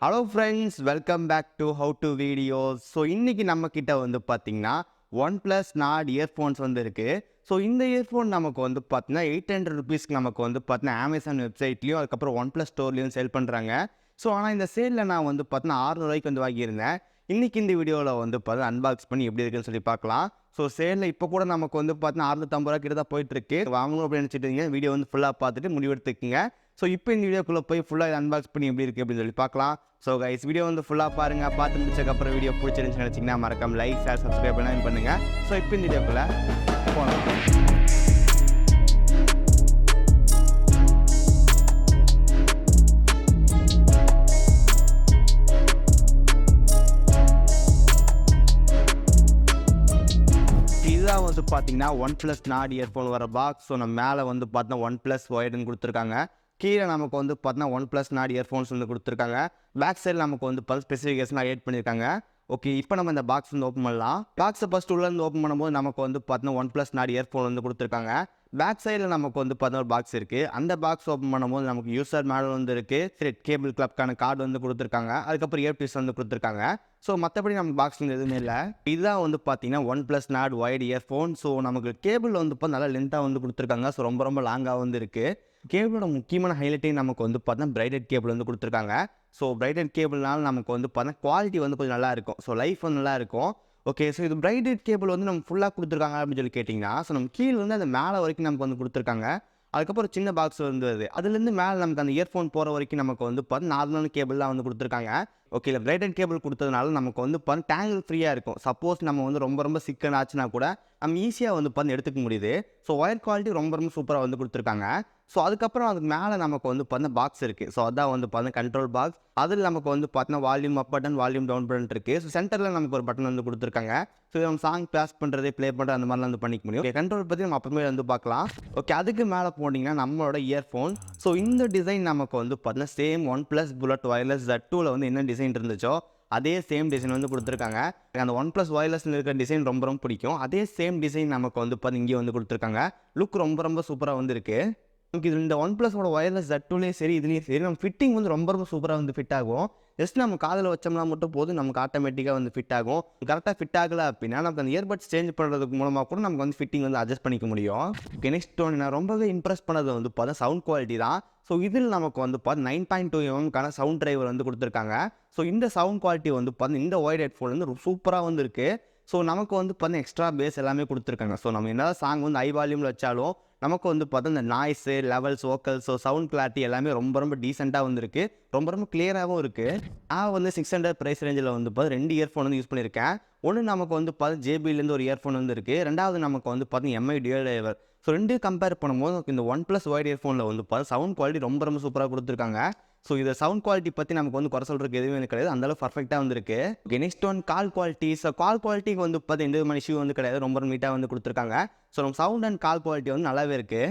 Hello friends, welcome back to How to Videos. So இன்றைக்கி நம்மக்கிட்ட வந்து பார்த்திங்கன்னா OnePlus Nord இயர்ஃபோன்ஸ் வந்து இருக்குது. ஸோ இந்த இயர்ஃபோன் நமக்கு வந்து பார்த்தீங்கன்னா 800 ருபீஸ்க்கு நமக்கு வந்து பார்த்தீங்கன்னா அமேசான் வெப்சைட்லேயும் அதுக்கப்புறம் OnePlus ஸ்டோர்லேயும் சேல் பண்ணுறாங்க. ஸோ ஆனால் இந்த சேலில் நான் வந்து பார்த்தீங்கன்னா 600 ரூபாய்க்கு வந்து வாங்கியிருந்தேன். இன்றைக்கி இந்த வீடியோவில் வந்து பார்த்தீங்கன்னா அன்பாக்ஸ் பண்ணி எப்படி இருக்குன்னு சொல்லி பார்க்கலாம். ஸோ சேலில் இப்போ கூட நமக்கு வந்து பார்த்தீங்கன்னா 650 ரூபா கிட்ட தான் போயிட்டுருக்கு. வாங்கணும் அப்படின்னு நினச்சிட்டு வீடியோ வந்து ஃபுல்லாக பார்த்துட்டு முடிவெடுத்துக்குங்க. ஸோ இப்போ இந்த வீடியோக்குள்ளே போய் ஃபுல்லாக அன்பாக்ஸ் பண்ணி எப்படி இருக்குது அப்படின்னு சொல்லி பார்க்கலாம். ஸோ கைஸ் வீடியோ வந்து ஃபுல்லாக பாருங்கள். பார்த்து முடிச்சதுக்கப்புறம் வீடியோ பிடிச்சிருந்துச்சு நினச்சிங்கன்னா மறக்காம லைக் ஷேர் சப்ஸ்கிரைப் பண்ணுங்கள். ஸோ இப்போ இந்த வீடியோக்குள்ளே போகலாம். இதுதான் வந்து பார்த்தீங்கன்னா OnePlus Nord இயர்ஃபோன் வர பாக்ஸ். ஸோ நம்ம மேலே வந்து பார்த்தீங்கன்னா OnePlus ஒயர்டுன்னு கொடுத்துருக்காங்க. கீழே நமக்கு வந்து பார்த்தீங்கன்னா OnePlus Nord இயர்ஃபோன்ஸ் வந்து கொடுத்துருக்காங்க. பேக் சைடில் நமக்கு வந்து ஸ்பெசிஃபிகேஷன் ஆட் பண்ணியிருக்காங்க. ஓகே, இப்போ நம்ம இந்த பாக்ஸ் வந்து ஓப்பன் பண்ணலாம். பாக்ஸை ஃபஸ்ட் உள்ளேருந்து ஓப்பன் பண்ணும்போது நமக்கு வந்து பார்த்தீங்கன்னா OnePlus Nord இயர்ஃபோன் வந்து கொடுத்துருக்காங்க. பேக் சைடில் நமக்கு வந்து பார்த்தீங்கன்னா ஒரு பாக்ஸ் இருக்குது. அந்த பாக்ஸ் ஓப்பன் பண்ணும்போது நமக்கு யூசர் மேனுவல் வந்து இருக்குது. த்ரெட் கேபிள் கிளப்க்கான கார்டு வந்து கொடுத்துருக்காங்க. அதுக்கப்புறம் இயர்பீஸ் வந்து கொடுத்துருக்காங்க. ஸோ மற்றபடி நம்ம பாக்ஸில் எதுவுமே இல்லை. இதுதான் வந்து பார்த்தீங்கன்னா OnePlus Nord wired earphone. So நமக்கு கேபிள் வந்து இப்போ நல்லா லென்த்தாக வந்து கொடுத்துருக்காங்க. ஸோ ரொம்ப லாங்காக வந்து இருக்குது. கேபிளோட முக்கியமான ஹைலைட்டே நமக்கு வந்து பார்த்தீங்கன்னா பிரைடட் கேபிள் வந்து கொடுத்துருக்காங்க. ஸோ பிரைடட் கேபிள்னால நமக்கு வந்து பார்த்தீங்கன்னா குவாலிட்டி வந்து கொஞ்சம் நல்லா இருக்கும். ஸோ லைஃப் வந்து நல்லா இருக்கும். ஓகே, ஸோ இது பிரைடட் கேபிள் வந்து நம்ம ஃபுல்லாக கொடுத்துருக்காங்க அப்படின்னு சொல்லி கேட்டிங்கன்னா, ஸோ நம்ம கீழே வந்து அந்த மேலே வரைக்கும் நமக்கு வந்து கொடுத்துருக்காங்க. அதுக்கப்புறம் சின்ன பாக்ஸ் வந்து வருது. அதுலேருந்து மேலே நமக்கு அந்த இயர்ஃபோன் போகிற வரைக்கும் நமக்கு வந்து பார்த்தீங்கன்னா நார்மலான கேபிள் தான் வந்து கொடுத்துருக்காங்க. ஓகே, இல்லை பிரைடட் கேபிள் கொடுத்ததுனால நமக்கு வந்து பார்த்தீங்கன்னா டேங்கிள் ஃப்ரீயாக இருக்கும். சப்போஸ் நம்ம வந்து ரொம்ப சிக்கன் ஆச்சுன்னா கூட நம்ம ஈஸியாக வந்து பார்த்தீங்கன்னா எடுத்துக்க முடியுது. ஸோ ஒயர் குவாலிட்டி ரொம்ப சூப்பராக வந்து கொடுத்துருக்காங்க. ஸோ அதுக்கப்புறம் அதுக்கு மேலே நமக்கு வந்து பார்த்தீங்கன்னா பாக்ஸ் இருக்குது. ஸோ அதான் வந்து பார்த்தீங்கன்னா கண்ட்ரோல் பாக்ஸ். அதில் நமக்கு வந்து பார்த்தீங்கன்னா volume up button, volume down button இருக்குது. ஸோ சென்டரில் நமக்கு ஒரு பட்டன் வந்து கொடுத்துருக்காங்க. ஸோ நம்ம சாங் பாஸ் பண்ணுறது, ப்ளே பண்ணுறது அந்த மாதிரிலாம் வந்து பண்ணிக்க முடியும். ஓகே, கண்ட்ரோல் பற்றி நம்ம அப்புறமே வந்து பார்க்கலாம். ஓகே, அதுக்கு மேலே போனீங்கன்னா நம்மளோட இயர்ஃபோன். ஸோ இந்த டிசைன் நமக்கு வந்து பார்த்தீங்கன்னா சேம் OnePlus Bullet Wireless Z2ல வந்து என்ன டிசைன் இருந்துச்சோ அதே சேம் டிசைன் வந்து கொடுத்துருக்காங்க. அந்த OnePlus Wirelessல இருக்கிற டிசைன் ரொம்ப பிடிக்கும். அதே சேம் டிசைன் நமக்கு வந்து பார்த்தீங்கன்னா இங்கே வந்து கொடுத்துருக்காங்க. லுக் ரொம்ப சூப்பராக வந்து இருக்குது. நமக்கு இது இந்த OnePlusோட ஒயர்லெஸ் Z2லேயும் சரி இதுலேயும் சரி நம்ம ஃபிட்டிங் வந்து ரொம்ப சூப்பராக வந்து ஃபிட் ஆகும். ஜஸ்ட் நம்ம காதில் வச்சோம்னா மட்டும் போதும், நமக்கு ஆட்டோமேட்டிக்காக வந்து ஃபிட் ஆகும். கரெக்டாக ஃபிட் ஆகலை அப்படின்னா நமக்கு அந்த இயர்பட்ஸ் சேஞ்ச் பண்ணுறதுக்கு மூலமாக கூட நமக்கு வந்து ஃபிட்டிங் வந்து அட்ஜஸ்ட் பண்ணிக்க முடியும். ஓகே, நெக்ஸ்ட் ஒன்று நான் ரொம்பவே இம்ப்ரெஸ் பண்ணது வந்து பார்த்தா சவுண்ட் குவாலிட்டி தான். ஸோ இதில் நமக்கு வந்து பார்த்து 9.2 mm சவுண்ட் டிரைவர் வந்து கொடுத்துருக்காங்க. ஸோ இந்த சவுண்ட் குவாலிட்டி வந்து பார்த்து இந்த ஒயர்ட் ஹெட்ஃபோன் வந்து சூப்பராக வந்து இருக்குது. ஸோ நமக்கு வந்து பார்த்தீங்கன்னா எக்ஸ்ட்ரா பேஸ் எல்லாமே கொடுத்துருக்காங்க. ஸோ நம்ம என்ன சாங் வந்து ஹை வால்யூமில் வச்சாலும் நமக்கு வந்து பார்த்தா இந்த noise, levels, vocals, so sound clarity எல்லாமே ரொம்ப டீசெண்டாக வந்துருக்கு. ரொம்ப கிளியராகவும் இருக்குது. நான் வந்து 600 ப்ரைஸ் ரேஞ்சில் வந்து பார்த்து 2 இயர்ஃபோன் வந்து யூஸ் பண்ணியிருக்கேன். ஒன்று நமக்கு வந்து பார்த்து JBLலேருந்து ஒரு இயர்ஃபோன் வந்து இருக்குது. ரெண்டாவது நமக்கு வந்து பார்த்தீங்கன்னா MI dual driver. So 2 compare பண்ணும்போது இந்த OnePlus ஒயர்ட் இயர்ஃபோனில் வந்து பார்த்து சவுண்ட் குவாலிட்டி ரொம்ப சூப்பராக கொடுத்துருக்காங்க. ஸோ இதை சவுண்ட் குவாலிட்டி பற்றி நமக்கு வந்து குறை சொல்கிறதுக்கு எதுவுமே கிடையாது. அந்தளவு பர்ஃபெக்டாக வந்துருக்கு. Okay, next one call quality. So call குவாலிட்டிக்கு வந்து பார்த்து எந்த விதமான இஷ்யூ வந்து கிடையாது. ரொம்ப நீட்டாக வந்து கொடுத்துருக்காங்க. ஸோ நம்ம சவுண்ட் அண்ட் கால் குவாலிட்டி வந்து நல்லாவே இருக்குது.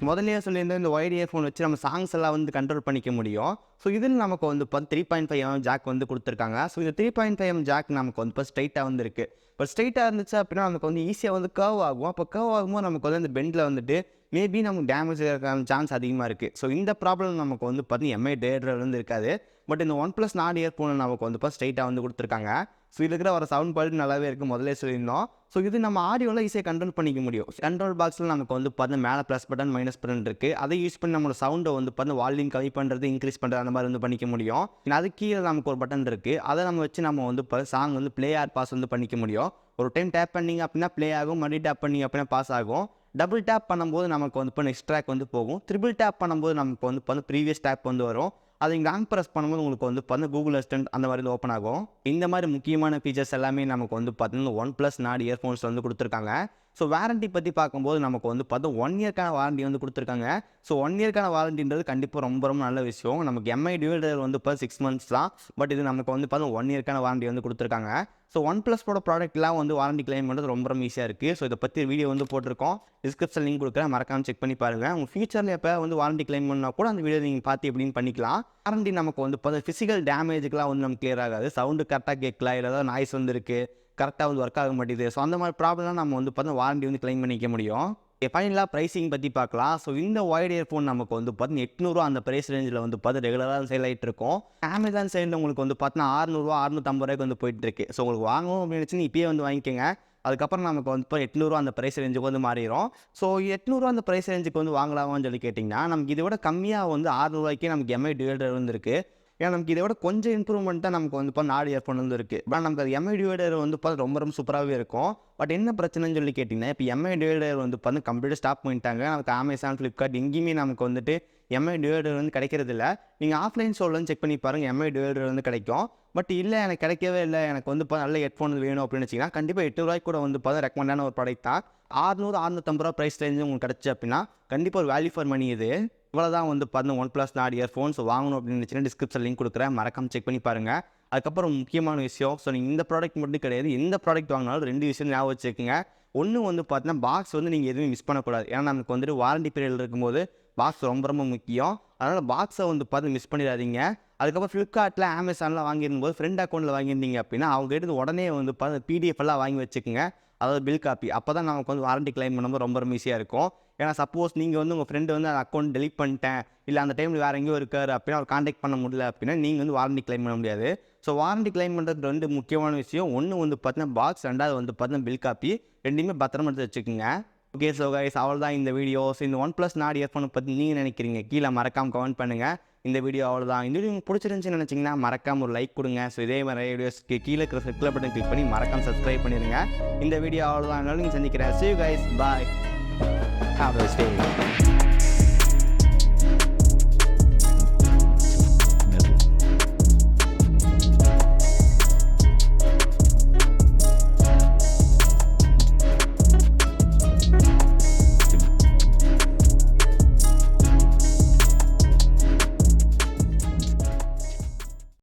முதல்லையே சொல்லியிருந்தோம் இந்த ஒயர்ட் இயர்ஃபோன் வச்சு நம்ம சாங்ஸ் எல்லாம் வந்து கண்ட்ரோல் பண்ணிக்க முடியும். ஸோ இதில் நமக்கு வந்து பார்த்து 3.5 mm ஜாக் வந்து கொடுத்துருக்காங்க. ஸோ இந்த 3.5 mm ஜாக் நமக்கு வந்து இப்போ ஸ்ட்ரைட்டாக வந்து இருக்குது. இப்போ ஸ்ட்ரைட்டாக இருந்துச்சு அப்படின்னா நமக்கு வந்து ஈஸியாக வந்து கர்வ் ஆகும். அப்போ கர்வ் ஆகும்போது நமக்கு வந்து அந்த பெண்டில் வந்துட்டு மேபி நமக்கு டேமேஜ் இருக்கான சான்ஸ் அதிகமாக இருக்குது. ஸோ இந்த ப்ராப்ளம் நமக்கு வந்து பார்த்தீங்கன்னா MI டிரைவர் வந்து இருக்காது. பட் இந்த OnePlus Nord இயர்ஃபோன் நமக்கு வந்து இப்போ ஸ்ட்ரைட்டாக வந்து கொடுத்துருக்காங்க. ஸோ இதில் இருக்கிற ஒரு சவுண்ட் குவாலிட்டி நல்லாவே இருக்குது. முதல்ல சொல்லியிருந்தோம். ஸோ இது நம்ம ஆடியோவில் ஈஸியாக கண்ட்ரோல் பண்ணிக்க முடியும். கண்ட்ரோல் பாக்ஸில் நமக்கு வந்து பார்த்தீங்கன்னா மேலே ப்ளஸ் பட்டன், மைனஸ் பட்டன் இருக்குது. அதை யூஸ் பண்ணி நம்மளோட சவுண்டை வந்து பார்த்தீங்கன்னா வால்யூம் கம்மி பண்ணுறது, இன்க்ரீஸ் பண்ணுறது அந்த மாதிரி வந்து பண்ணிக்க முடியும். அது கீழே நமக்கு ஒரு பட்டன் இருக்குது. அதை நம்ம வச்சு நம்ம வந்து இப்போ சாங் வந்து ப்ளே ஆர் பாஸ் வந்து பண்ணிக்க முடியும். ஒரு டைம் டேப் பண்ணிங்க அப்படின்னா ப்ளே ஆகும், மறுபடியும் டேப் பண்ணிங்க அப்படின்னா பாஸ் ஆகும். டபுள் டேப் பண்ணும்போது நமக்கு வந்து இப்போ நெக்ஸ்ட் ட்ராக் வந்து போகும். ட்ரிபிள் டேப் பண்ணும்போது நமக்கு வந்து இப்போ ப்ரீவியஸ் டேப் வந்து வரும். அதை இங்கே லாங் ப்ரெஸ் பண்ணும்போது உங்களுக்கு வந்து பார்த்தீங்கன்னா கூகுள் அசிஸ்டன்ட் அந்த மாதிரி வந்து ஓப்பன் ஆகும். இந்த மாதிரி முக்கியமான ஃபீச்சர்ஸ் எல்லாமே நமக்கு வந்து பார்த்தீங்கன்னா OnePlus Nord இயர்ஃபோன்ஸ் வந்து கொடுத்துருக்காங்க. ஸோ வாரண்ட்டி பற்றி பார்க்கும்போது நமக்கு வந்து பார்த்தா 1 இயர்க்கான வாரண்ட்டி வந்து கொடுத்துருக்காங்க. ஸோ 1 இயர்க்கான வாரண்டின்றது கண்டிப்பாக ரொம்ப நல்ல விஷயம். நமக்கு MI டியூயல் டிரைவர் வந்து இப்போ 6 months தான். பட் இது நமக்கு வந்து பார்த்தா 1 இயர்க்கான வாரண்ட்டி வந்து கொடுத்துருக்காங்க. ஸோ OnePlusோட ப்ராடக்ட்லாம் வந்து வாரண்ட்டி கிளைம் பண்ணுறது ரொம்ப ஈஸியாக இருக்குது. ஸோ இதை பற்றி வீடியோ வந்து போட்டிருக்கோம். டிஸ்கிரிப்ஷன் லிங்க் கொடுக்குறேன், மறக்காமல் செக் பண்ணி பாருங்கள். உங்கள் ஃபியூச்சரில் எப்போ வந்து வாரண்ட்டி கிளைம் பண்ணால் கூட அந்த வீடியோ நீங்கள் பார்த்து எப்படின்னு பண்ணிக்கலாம். வாரண்ட்டி நமக்கு வந்து இப்போ ஃபிசிக்கல் டேமேஜுக்குலாம் வந்து நமக்கு கிளியர் ஆகாது. சவுண்டு கரெக்டாக கேட்கலாம், இல்லை ஏதாவது நாய்ஸ் வந்து இருக்குது, கரெக்டாக வந்து ஒர்க் ஆக மாட்டேங்குது. ஸோ அந்த மாதிரி ப்ராப்ளம்லாம் நம்ம வந்து பார்த்தா வாரண்ட்டி வந்து கிளைம் பண்ணிக்க முடியும். ஃபைனலாக ப்ரைஸிங் பற்றி பார்க்கலாம். ஸோ இந்த ஒயர்ட் இயர்ஃபோன் நமக்கு வந்து பார்த்தீங்கன்னா ₹800 அந்த ப்ரைஸ் ரேஞ்சில் வந்து பார்த்து ரெகுலராக சேல் ஆகிட்டு இருக்கும். அமேசான் சைடில் உங்களுக்கு வந்து பார்த்தீங்கன்னா ₹600 ₹650 வந்து போயிட்டுருக்கு. ஸோ உங்களுக்கு வாங்கணும் அப்படின்னு நினச்சி இப்பயே வந்து வாங்கிக்கோங்க. அதுக்கப்புறம் நமக்கு வந்து இப்போ ₹800 அந்த ப்ரைஸ் ரேஞ்சுக்கு வந்து மாறிடும். ஸோ ₹800 அந்த ப்ரைஸ் ரேஞ்சுக்கு வந்து வாங்கலாமான்னு சொல்லி கேட்டிங்கன்னா, நமக்கு இதை விட கம்மியாக வந்து ₹600 நமக்கு எம்ஐ டிவைடர் வந்து இருக்குது. ஏன்னா நமக்கு இதை விட கொஞ்சம் இம்ப்ரூவ்மெண்ட் தான் நமக்கு வந்து இப்போ நாடு இயர்ஃபோன் வந்து இருக்குது. பட் நமக்கு அது எம்ஐ டிவைடர் வந்து பார்த்து ரொம்ப ரொம்ப சூப்பராகவே இருக்கும். பட் என்ன பிரச்சனைன்னு சொல்லி கேட்டிங்கன்னா, இப்போ எம்ஐ டிவைடர் வந்து பார்த்து கம்ப்ளீட்டாக ஸ்டாப் பண்ணிட்டாங்க. நமக்கு அமேசான், ஃப்ளிப்கார்ட் எங்கேயுமே நமக்கு வந்துட்டு எம்ஐ டிவைடர் வந்து கிடைக்கிறது இல்லை. நீங்கள் ஆஃப்லைன் ஸ்டோர்லேருந்து செக் பண்ணி பாருங்கள், எம்ஐ டிவைடர் வந்து கிடைக்கும். பட் இல்லை எனக்கு கிடைக்கவே இல்லை, எனக்கு வந்து இப்போ நல்ல ஹெட்ஃபோன் வேணும் அப்படின்னு வச்சிங்கன்னா, கண்டிப்பாக ₹800 கூட வந்து பார்த்தா ரெக்கமெண்டான ஒரு ப்ராடக்ட் தான். ₹600 ₹650 ப்ரைஸ் ரேஞ்சு உங்களுக்கு கிடச்சி அப்படின்னா கண்டிப்பாக ஒரு வேல்யூ ஃபார் மணி இது. இவ்வளோதான் வந்து பார்த்தீங்கன்னா OnePlus நாட் இயர்ஃபோன்ஸ் வாங்கணும் அப்படின்னு நினச்சிங்கன்னா டிஸ்கிரிப்ஷன் லிங்க் கொடுக்குறேன், மறக்காம செக் பண்ணி பாருங்கள். அதுக்கப்புறம் முக்கியமான விஷயம், ஸோ நீங்கள் இந்த ப்ராடக்ட் மட்டும் கிடையாது, எந்த ப்ராடக்ட் வாங்கினாலும் 2 விஷயம் ஞாபகம் வச்சுக்கோங்க. ஒன்று வந்து பார்த்தீங்கன்னா பாக்ஸ் வந்து நீங்கள் எதுவும் மிஸ் பண்ணக்கூடாது. ஏன்னா நமக்கு வந்துட்டு வாரண்டி பீரியட் இருக்கும்போது பாக்ஸ் ரொம்ப ரொம்ப முக்கியம். அதனால் பாக்ஸை வந்து பார்த்து மிஸ் பண்ணிடாதீங்க. அதுக்கப்புறம் ஃப்ளிப்கார்ட்டில், அமேசானில் வாங்கியிருக்கும்போது ஃப்ரெண்ட் அக்கௌண்ட்டில் வாங்கியிருந்தீங்க அப்படின்னா அவங்ககிட்ட உடனே வந்து பார்த்து பிடிஎஃப் எல்லாம் வாங்கி வச்சுக்கோங்க. அதாவது பில் காப்பி. அப்போ தான் நமக்கு வந்து வாரண்டி கிளைம் பண்ணும்போது ரொம்ப ரொம்ப ஈஸியாக இருக்கும். ஏன்னா சப்போஸ் நீங்கள் வந்து உங்கள் ஃப்ரெண்டு வந்து அந்த அக்கௌண்ட் டெலிட் பண்ணிட்டேன், இல்லை அந்த டைமில் வேறு எங்கேயோ இருக்கார் அப்படின்னா அவர் கான்டாக்ட் பண்ண முடியல அப்படின்னா நீங்கள் வந்து வாரண்டி கிளைம் பண்ண முடியாது. ஸோ வாரண்டி கிளைம் பண்ணுறது 2 முக்கியமான விஷயம். ஒன்று வந்து பார்த்தீங்கன்னா பாக்ஸ், 2வது வந்து பார்த்தீங்கன்னா பில் காப்பி. 2மே பத்திரமா எடுத்து வச்சுக்கோங்க. ஓகே, ஸோ கைஸ் அவ்வளோதான் இந்த வீடியோ. ஸோ இந்த OnePlus நாட் இயர்ஃபோனை பற்றி நீங்கள் நினைக்கிறீங்க கீழே மறக்காமல் கமெண்ட் பண்ணுங்கள். இந்த வீடியோ அவ்வளோதான். இந்த வீடியோ உங்களுக்கு பிடிச்சிருந்துச்சின்னு நினச்சிங்கன்னா மறக்காமல் ஒரு லைக் கொடுங்க. ஸோ இதே மாதிரி வீடியோஸ்க்கு கீழே இருக்கிற சர்க்கிள் பட்டன் கிளிக் பண்ணி மறக்காமல் சப்ஸ்கிரைப் பண்ணிடுங்க. இந்த வீடியோ அவ்வளோதான். நீங்கள் சந்திக்கிறேன். See you guys. Bye. Have a nice day.